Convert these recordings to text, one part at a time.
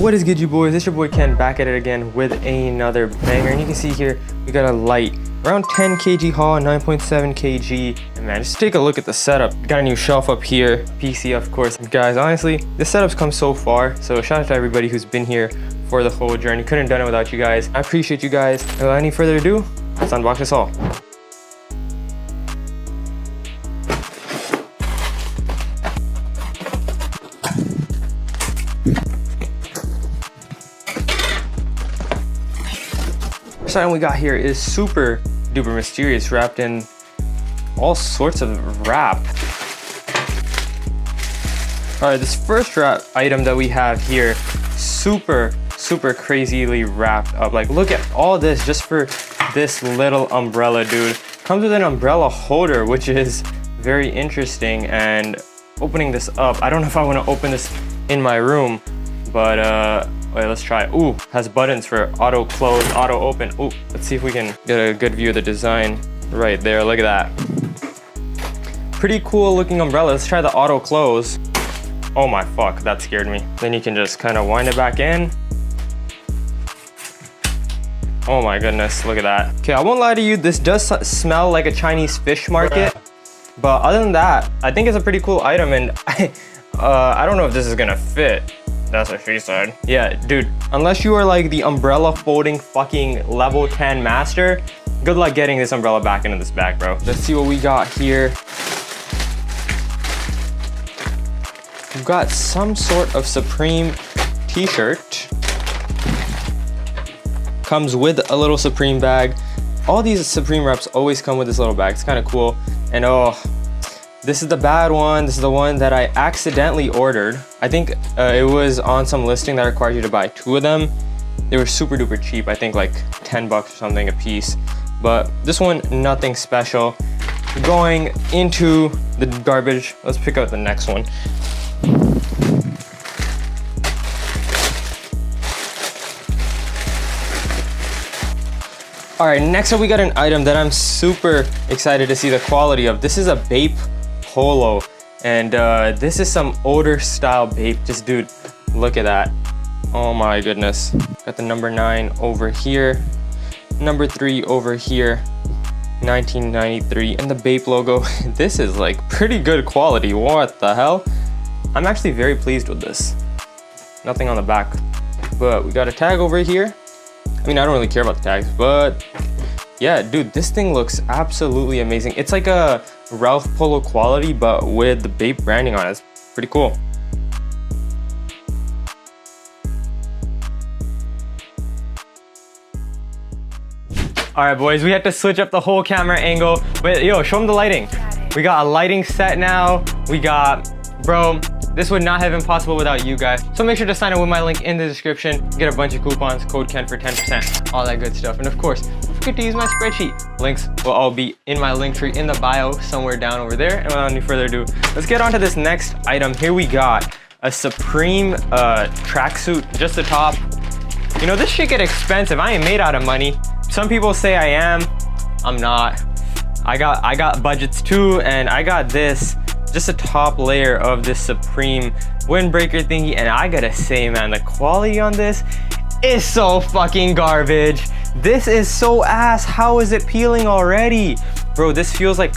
What is good, you boys? It's your boy Ken back at it again with another banger. And you can see here we got a light around 10 kg haul, 9.7 kg. And man, just take a look at the setup. Got a new shelf up here, PC of course. Guys, honestly, this setup's come so far. So shout out to everybody who's been here for the whole journey. Couldn't have done it without you guys. I appreciate you guys. Without any further ado, let's unbox this all. First item we got here is super duper mysterious, wrapped in all sorts of wrap. All right, this first wrap item that we have here, super crazily wrapped up. Like, look at all this just for this little umbrella, dude. Comes with an umbrella holder, which is very interesting. And opening this up, I don't know if I want to open this in my room, but wait, let's try. Ooh, has buttons for auto close, auto open. Ooh, let's see if we can get a good view of the design right there. Look at that. Pretty cool looking umbrella. Let's try the auto close. Oh my fuck, that scared me. Then you can just kind of wind it back in. Oh my goodness, look at that. Okay, I won't lie to you, this does smell like a Chinese fish market. But other than that, I think it's a pretty cool item, and I don't know if this is gonna fit. That's what she said. Yeah, dude, unless you are like the umbrella folding fucking level 10 master, good luck getting this umbrella back into this bag, bro. Let's see what we got here. We've got some sort of Supreme t-shirt. Comes with a little Supreme bag. All these Supreme reps always come with this little bag. It's kind of cool. And oh, this is the bad one. This is the one that I accidentally ordered. I think it was on some listing that required you to buy 2 of them. They were super duper cheap. I think like 10 bucks or something a piece. But this one, nothing special. Going into the garbage, let's pick out the next one. All right, next up we got an item that I'm super excited to see the quality of. This is a Bape Polo, and this is some older style Bape. Just dude, look at that. Oh my goodness. Got the number 9 over here, number 3 over here, 1993, and the Bape logo. This is like pretty good quality. What the hell? I'm actually very pleased with this. Nothing on the back, but we got a tag over here. I mean, I don't really care about the tags, but yeah, dude, this thing looks absolutely amazing. It's like a Ralph Polo quality, but with the Bape branding on it. It's pretty cool. All right, boys, we had to switch up the whole camera angle, but yo, show them the lighting. We got a lighting set now. We got, bro, this would not have been possible without you guys. So make sure to sign up with my link in the description. Get a bunch of coupons, code Ken for 10%, all that good stuff. And of course, don't forget to use my spreadsheet. Links will all be in my link tree in the bio somewhere down over there. And without any further ado, let's get on to this next item. Here we got a Supreme tracksuit, just the top. You know, this shit get expensive. I ain't made out of money. Some people say I am. I'm not. I got budgets too, and I got this. Just a top layer of this Supreme windbreaker thingy, and I gotta say, man, the quality on this is so fucking garbage. This is so ass. How is it peeling already? Bro, this feels like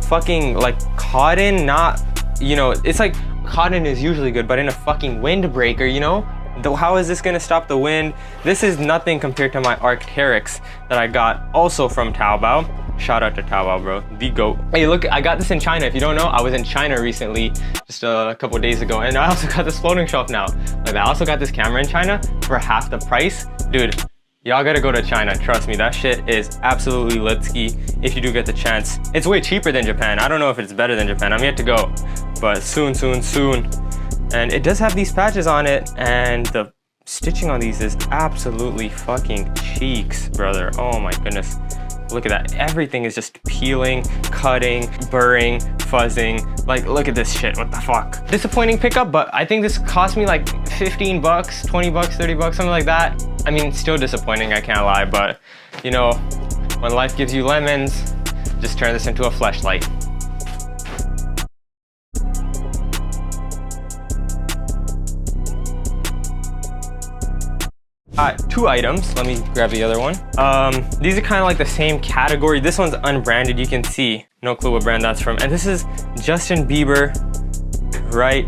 fucking like cotton, not, you know, it's like cotton is usually good, but in a fucking windbreaker, you know? How is this gonna stop the wind? This is nothing compared to my Arc'teryx that I got also from Taobao. Shout out to Taobao, bro, the GOAT. Hey, look, I got this in China. If you don't know, I was in China recently, just a couple days ago, and I also got this floating shelf now. Like, I also got this camera in China for half the price. Dude, y'all gotta go to China. Trust me, that shit is absolutely litski if you do get the chance. It's way cheaper than Japan. I don't know if it's better than Japan. I'm yet to go, but soon. And it does have these patches on it, and the stitching on these is absolutely fucking cheeks, brother. Oh my goodness. Look at that. Everything is just peeling, cutting, burring, fuzzing. Like, look at this shit. What the fuck? Disappointing pickup, but I think this cost me like 15 bucks, 20 bucks, 30 bucks, something like that. I mean, still disappointing, I can't lie, but you know, when life gives you lemons, just turn this into a fleshlight. Two items. Let me grab the other one. These are kind of like the same category. This one's unbranded. You can see, no clue what brand that's from. And this is Justin Bieber right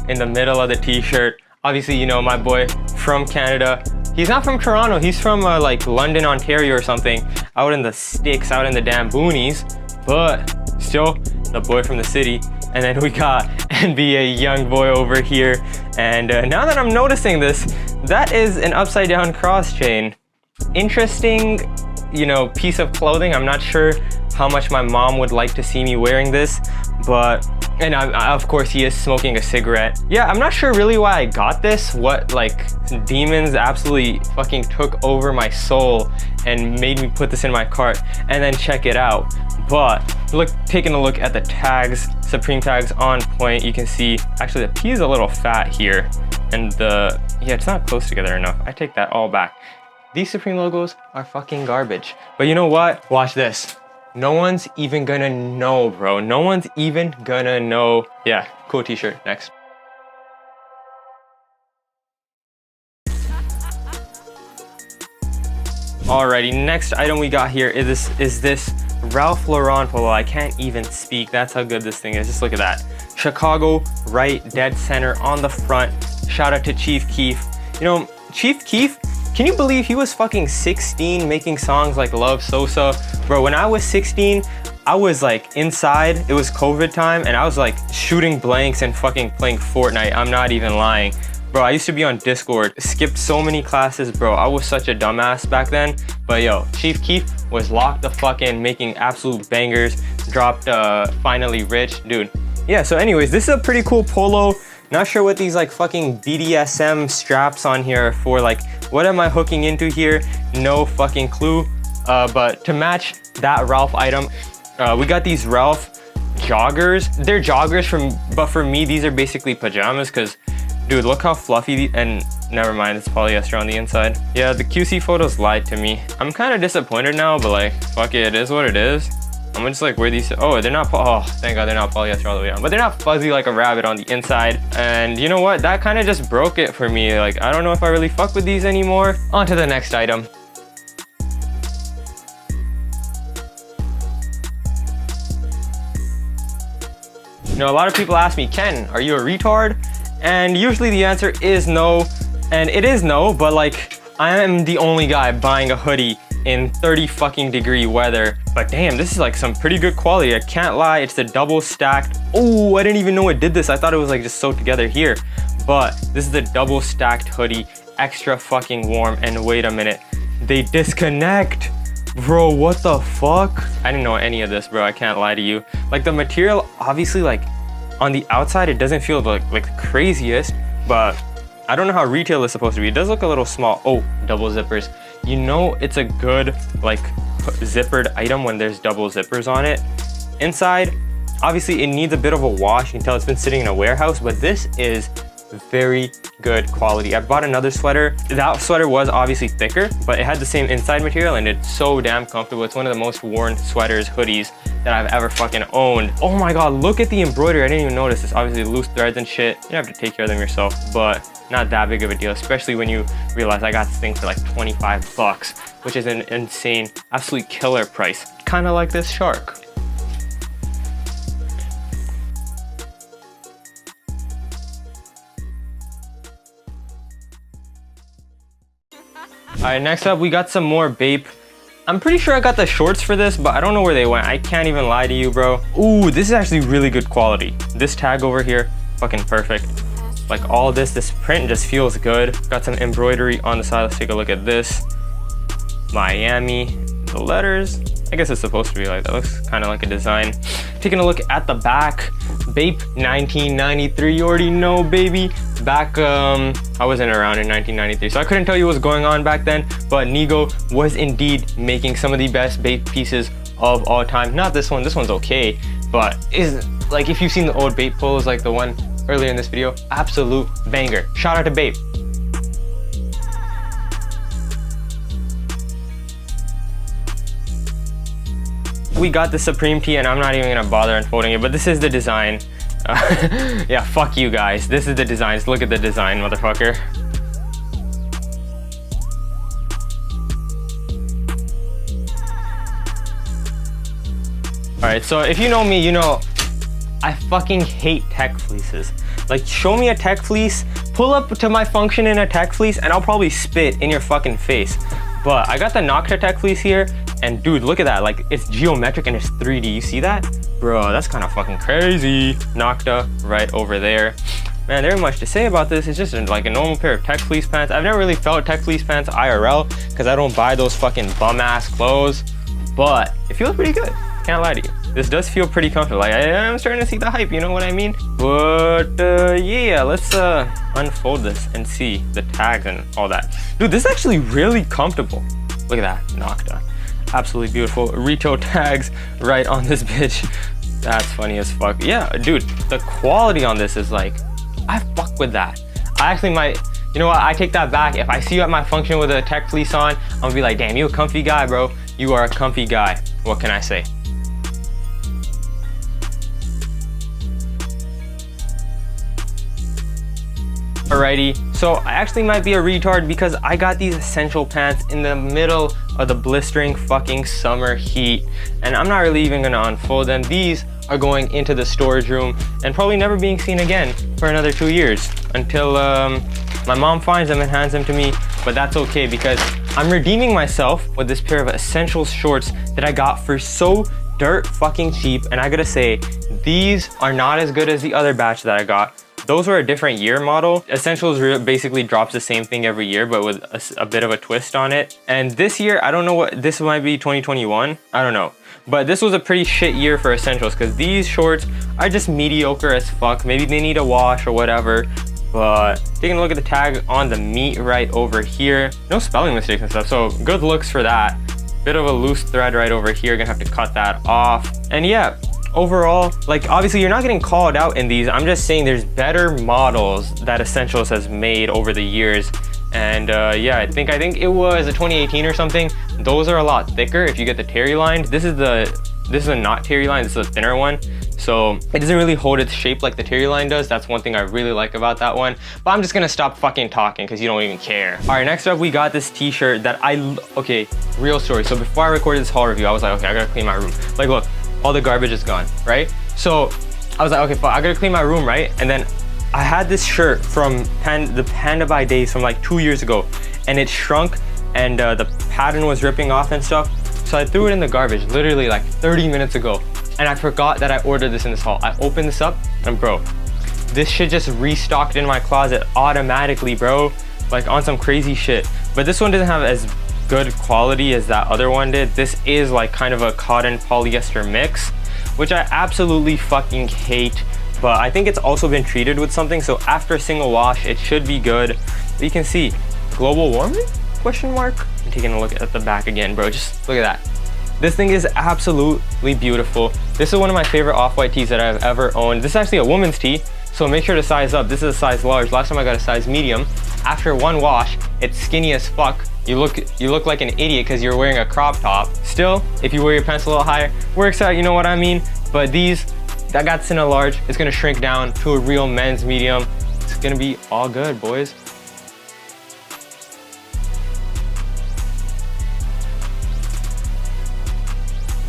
in the middle of the t-shirt. Obviously, you know, my boy from Canada. He's not from Toronto. He's from like London, Ontario or something. Out in the sticks, out in the damn boonies. But still, the boy from the city. And then we got NBA young boy over here. And now that I'm noticing this, that is an upside down cross chain. Interesting, you know, piece of clothing. I'm not sure how much my mom would like to see me wearing this, but, and of course he is smoking a cigarette. Yeah, I'm not sure really why I got this, what like demons absolutely fucking took over my soul and made me put this in my cart. And then check it out. But look, taking a look at the tags, Supreme tags on point. You can see actually the P is a little fat here, and yeah, it's not close together enough. I take that all back. These Supreme logos are fucking garbage. But you know what? Watch this. No one's even gonna know, bro. No one's even gonna know. Yeah, cool t-shirt. Next. Alrighty, next item we got here is this Ralph Lauren polo. I can't even speak. That's how good this thing is. Just look at that. Chicago, right, dead center on the front. Shout out to Chief Keef. You know, Chief Keef, can you believe he was fucking 16 making songs like Love Sosa? Bro, when I was 16, I was like inside. It was COVID time and I was like shooting blanks and fucking playing Fortnite. I'm not even lying. Bro, I used to be on Discord, skipped so many classes, bro. I was such a dumbass back then. But yo, Chief Keef was locked the fuck in, making absolute bangers, dropped Finally Rich, dude. Yeah, so anyways, this is a pretty cool polo. Not sure what these like fucking BDSM straps on here are for. Like, what am I hooking into here? No fucking clue. But to match that Ralph item, we got these Ralph joggers. They're joggers, but for me, these are basically pajamas because dude, look how fluffy, and never mind, it's polyester on the inside. Yeah, the QC photos lied to me. I'm kind of disappointed now, but like, fuck it is what it is. I'm gonna just like wear these. Oh, they're not, oh, thank God they're not polyester all the way down, but they're not fuzzy like a rabbit on the inside. And you know what? That kind of just broke it for me. Like, I don't know if I really fuck with these anymore. On to the next item. You know, a lot of people ask me, Ken, are you a retard? And usually the answer is no, and it is no, but like, I am the only guy buying a hoodie in 30 fucking degree weather. But damn, this is like some pretty good quality. I can't lie, it's the double stacked. Oh, I didn't even know it did this. I thought it was like just sewed together here. But this is the double stacked hoodie, extra fucking warm. And wait a minute, they disconnect. Bro, what the fuck? I didn't know any of this, bro, I can't lie to you. Like the material, obviously like, on the outside, it doesn't feel like the craziest, but I don't know how retail is supposed to be. It does look a little small. Oh, double zippers. You know it's a good like zippered item when there's double zippers on it. Inside, obviously it needs a bit of a wash. You can tell it's been sitting in a warehouse, but this is very good quality. I bought another sweater. That sweater was obviously thicker, but it had the same inside material and it's so damn comfortable. It's one of the most worn sweaters, hoodies that I've ever fucking owned. Oh my God, look at the embroidery. I didn't even notice. It's obviously loose threads and shit. You have to take care of them yourself, but not that big of a deal, especially when you realize I got this thing for like 25 bucks, which is an insane, absolutely killer price. Kind of like this shark. All right, next up, we got some more Bape. I'm pretty sure I got the shorts for this, but I don't know where they went. I can't even lie to you, bro. Ooh, this is actually really good quality. This tag over here, fucking perfect. Like all this print just feels good. Got some embroidery on the side. Let's take a look at this. Miami, the letters. I guess it's supposed to be like that. Looks kind of like a design. Taking a look at the back. Bape 1993, you already know, baby. Back, I wasn't around in 1993, so I couldn't tell you what was going on back then, but Nigo was indeed making some of the best Bape pieces of all time. Not this one's okay, but is like, if you've seen the old Bape polos, like the one earlier in this video, absolute banger. Shout out to Bape. We got the Supreme Tee, and I'm not even gonna bother unfolding it, but this is the design. Yeah, fuck you guys. This is the designs. Look at the design, motherfucker. right, so if you know me, you know I fucking hate tech fleeces. Like, show me a tech fleece, pull up to my function in a tech fleece, and I'll probably spit in your fucking face. But I got the NOCTA tech fleece here, and dude, look at that. Like, it's geometric and it's 3D. You see that? Bro, that's kind of fucking crazy. NOCTA right over there. Man, there ain't much to say about this. It's just like a normal pair of tech fleece pants. I've never really felt tech fleece pants IRL because I don't buy those fucking bum ass clothes, but it feels pretty good. Can't lie to you. This does feel pretty comfortable. Like, I'm starting to see the hype, you know what I mean? But yeah, let's unfold this and see the tags and all that. Dude, this is actually really comfortable. Look at that, NOCTA. Absolutely beautiful. Retail tags right on this bitch. That's funny as fuck. Yeah, dude, the quality on this is like, I fuck with that. I actually might, you know what, I take that back. If I see you at my function with a tech fleece on, I'm gonna be like, damn, you a comfy guy, bro. You are a comfy guy. What can I say? Alrighty, so I actually might be a retard because I got these essential pants in the middle of the blistering fucking summer heat, and I'm not really even gonna unfold them. These are going into the storage room and probably never being seen again for another 2 years until my mom finds them and hands them to me. But that's okay because I'm redeeming myself with this pair of essentials shorts that I got for so dirt fucking cheap. And I gotta say, these are not as good as the other batch that I got. Those were a different year model. Essentials basically drops the same thing every year, but with a bit of a twist on it. And this year, I don't know what, this might be 2021. I don't know. But this was a pretty shit year for essentials because these shorts are just mediocre as fuck. Maybe they need a wash or whatever. But taking a look at the tag on the meat right over here. No spelling mistakes and stuff, so good looks for that. Bit of a loose thread right over here. Gonna have to cut that off. And yeah, overall, like obviously you're not getting called out in these. I'm just saying there's better models that Essentials has made over the years. And yeah, I think it was a 2018 or something. Those are a lot thicker if you get the terry lined. This is a not terry line, this is a thinner one. So it doesn't really hold its shape like the terry line does. That's one thing I really like about that one. But I'm just gonna stop fucking talking because you don't even care. All right, next up we got this t-shirt that okay, real story. So before I recorded this haul review, I was like, okay, I gotta clean my room. Like look, all the garbage is gone, right? So I was like, okay, fuck, I gotta clean my room, right? And then I had this shirt from the Panda by Days from like 2 years ago, and it shrunk and the pattern was ripping off and stuff. So I threw it in the garbage literally like 30 minutes ago, and I forgot that I ordered this in this haul. I opened this up and bro, this shit just restocked in my closet automatically, bro, like on some crazy shit. But this one doesn't have as good quality as that other one did. This is like kind of a cotton polyester mix, which I absolutely fucking hate. But I think it's also been treated with something, so after a single wash it should be good. But you can see global warming question mark. I'm taking a look at the back again, bro. Just look at that. This thing is absolutely beautiful. This is one of my favorite off-white tees that I've ever owned. This is actually a woman's tee, so make sure to size up. This is a size large. Last time I got a size medium. After one wash, it's skinny as fuck. You look like an idiot because you're wearing a crop top. Still, if you wear your pants a little higher, works out, you know what I mean? But these, I got this in a large. It's gonna shrink down to a real men's medium. It's gonna be all good, boys.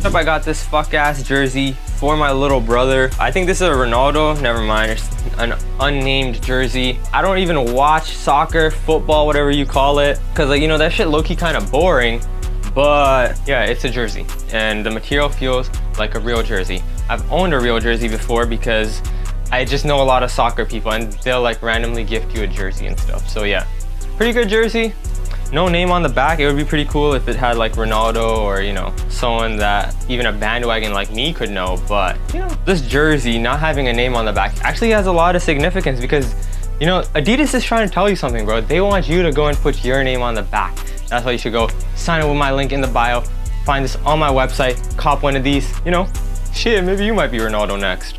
Up, I got this fuck ass jersey for my little brother. I think this is a Ronaldo, never mind, it's an unnamed jersey. I don't even watch soccer, football, whatever you call it, because like, you know, that shit low-key kind of boring. But yeah, it's a jersey and the material feels like a real jersey. I've owned a real jersey before because I just know a lot of soccer people and they'll like randomly gift you a jersey and stuff. So yeah, pretty good jersey. No name on the back. It would be pretty cool if it had like Ronaldo or, you know, someone that even a bandwagon like me could know. But, you know, this jersey not having a name on the back actually has a lot of significance because, you know, Adidas is trying to tell you something, bro. They want you to go and put your name on the back. That's why you should go sign up with my link in the bio. Find this on my website. Cop one of these. You know, shit, maybe you might be Ronaldo next.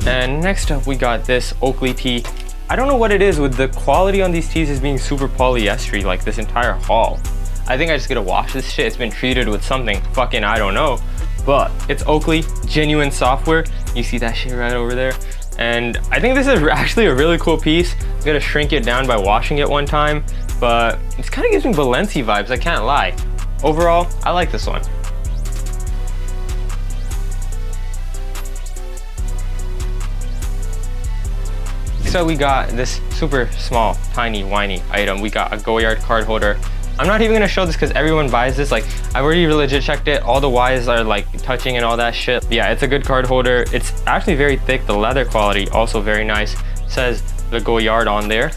And next up we got this Oakley Tee. I don't know what it is with the quality on these tees is being super polyester like this entire haul. I think I just gotta wash this shit. It's been treated with something fucking I don't know. But it's Oakley, genuine software. You see that shit right over there. And I think this is actually a really cool piece. I'm gonna shrink it down by washing it one time. but it kind of gives me Balenci vibes, I can't lie. Overall, I like this one. So we got this super small, tiny, whiny item. We got a Goyard card holder. I'm not even gonna show this because everyone buys this. Like, I've already legit checked it. All the Y's are like touching and all that shit. Yeah, it's a good card holder. It's actually very thick. The leather quality also very nice. It says the Goyard on there.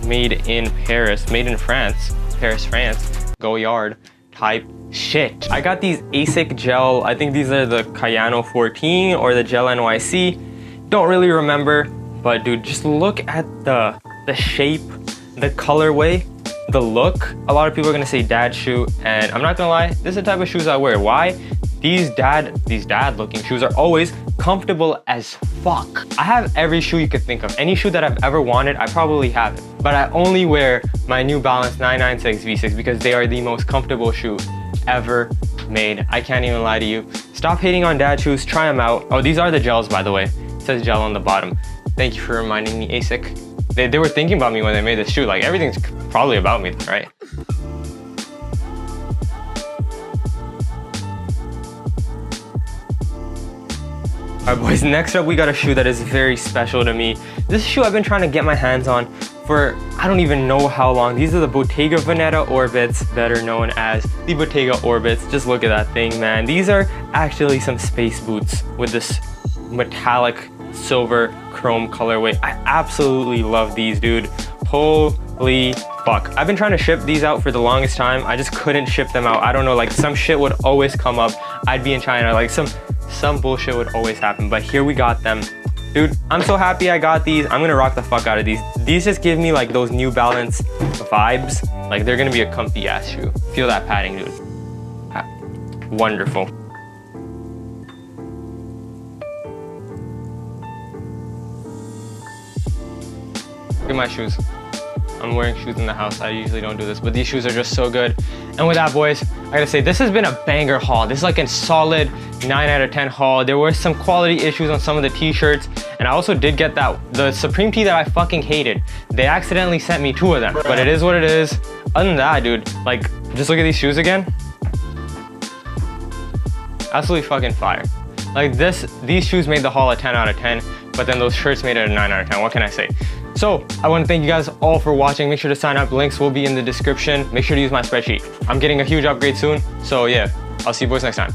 Made in Paris, made in France. Paris, France. Goyard type shit. I got these ASICS Gel. I think these are the Kayano 14 or the Gel NYC. Don't really remember. But dude, just look at the shape, the colorway, the look. A lot of people are gonna say dad shoe, and I'm not gonna lie, this is the type of shoes I wear. Why? These dad looking shoes are always comfortable as fuck. I have every shoe you could think of. Any shoe that I've ever wanted, I probably have it. But I only wear my New Balance 996 V6 because they are the most comfortable shoe ever made. I can't even lie to you. Stop hating on dad shoes, try them out. Oh, these are the gels, by the way. It says gel on the bottom. Thank you for reminding me, ASICS. They were thinking about me when they made this shoe. Like, everything's probably about me, right? Alright boys, next up we got a shoe that is very special to me. This shoe I've been trying to get my hands on for I don't even know how long. These are the Bottega Veneta Orbits, better known as the Bottega Orbits. Just look at that thing, man. These are actually some space boots with this metallic silver chrome colorway. I absolutely love these, dude. Holy fuck. I've been trying to ship these out for the longest time. I just couldn't ship them out. I don't know, like some shit would always come up. I'd be in China, like some bullshit would always happen, but here we got them. Dude, I'm so happy I got these. I'm gonna rock the fuck out of these. These just give me like those New Balance vibes. Like, they're gonna be a comfy ass shoe. Feel that padding, dude. Wonderful. Look at my shoes. I'm wearing shoes in the house. I usually don't do this, but these shoes are just so good. And with that, boys, I gotta say, this has been a banger haul. This is like a solid 9 out of 10 haul. There were some quality issues on some of the t-shirts, and I also did get the Supreme tee that I fucking hated. They accidentally sent me 2 of them, but it is what it is. Other than that, dude, like, just look at these shoes again. Absolutely fucking fire. Like, these shoes made the haul a 10 out of 10, but then those shirts made it a 9 out of 10. What can I say? So I want to thank you guys all for watching. Make sure to sign up. Links will be in the description. Make sure to use my spreadsheet. I'm getting a huge upgrade soon. So yeah, I'll see you boys next time.